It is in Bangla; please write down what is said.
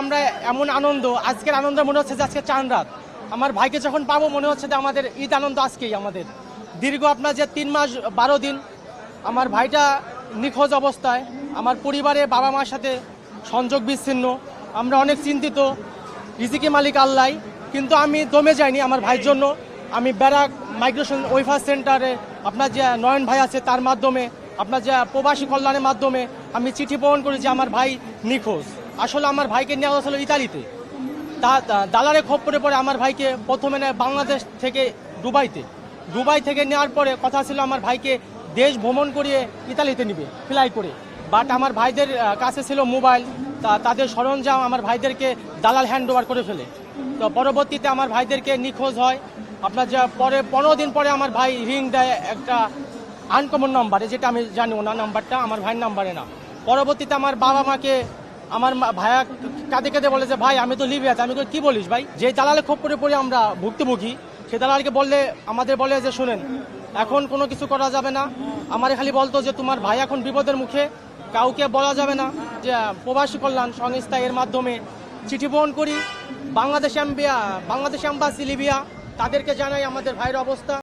আমরা এমন আনন্দ, আজকের আনন্দ মনে হচ্ছে যে আজকে চাঁদ রাত। আমার ভাইকে যখন পাবো মনে হচ্ছে যে আমাদের ঈদ আনন্দ আজকেই আমাদের। দীর্ঘ আপনার যে 3 মাস 12 দিন আমার ভাইটা নিখোঁজ অবস্থায়, আমার পরিবারে বাবা মার সাথে সংযোগ বিচ্ছিন্ন, আমরা অনেক চিন্তিত। রিজিকি মালিক আল্লাহ, কিন্তু আমি দমে যাইনি আমার ভাইয়ের জন্য। আমি ব্যারাক মাইগ্রেশন ওয়েলফেয়ার সেন্টারে আপনার যে নয়ন ভাই আছে তার মাধ্যমে, আপনার যে প্রবাসী কল্যাণের মাধ্যমে আমি চিঠি বহন করি যে আমার ভাই নিখোঁজ। আসলে আমার ভাইকে নেওয়া হয়েছিল ইতালিতে, দালারে খপ্পরে পরে আমার ভাইকে প্রথমে নেয় বাংলাদেশ থেকে দুবাই থেকে নেওয়ার পরে কথা ছিল আমার ভাইকে দেশ ভ্রমণ করিয়ে ইতালিতে নিবে ফ্লাই করে। বাট আমার ভাইদের কাছে ছিল মোবাইল, তাদের সরঞ্জাম আমার ভাইদেরকে দালাল হ্যান্ড ওভার করে ফেলে। তো পরবর্তীতে আমার ভাইদেরকে নিখোঁজ হয়। আপনার যা পরে 15 দিন পরে আমার ভাই রিং দেয় একটা আনকমন নাম্বারে, যেটা আমি জানিও না নাম্বারটা, আমার ভাইয়ের নাম্বারে না। পরবর্তীতে আমার বাবা মাকে আমার ভাইয়া কাঁদে কাঁদে বলে যে ভাই আমি তো লিবিয়াতে। আমি কি বলিস ভাই, যে দালালে খোপ করে পড়ে আমরা ভুক্তভোগী, সে দালালকে বললে আমাদের বলে যে শোনেন এখন কোনো কিছু করা যাবে না। আমার খালি বলতো যে তোমার ভাই এখন বিপদের মুখে, কাউকে বলা যাবে না। যে প্রবাসী কল্যাণ সংস্থা এর মাধ্যমে চিঠি বহন করি বাংলাদেশ এম্বাসি লিবিয়া, তাদেরকে জানাই আমাদের ভাইয়ের অবস্থা।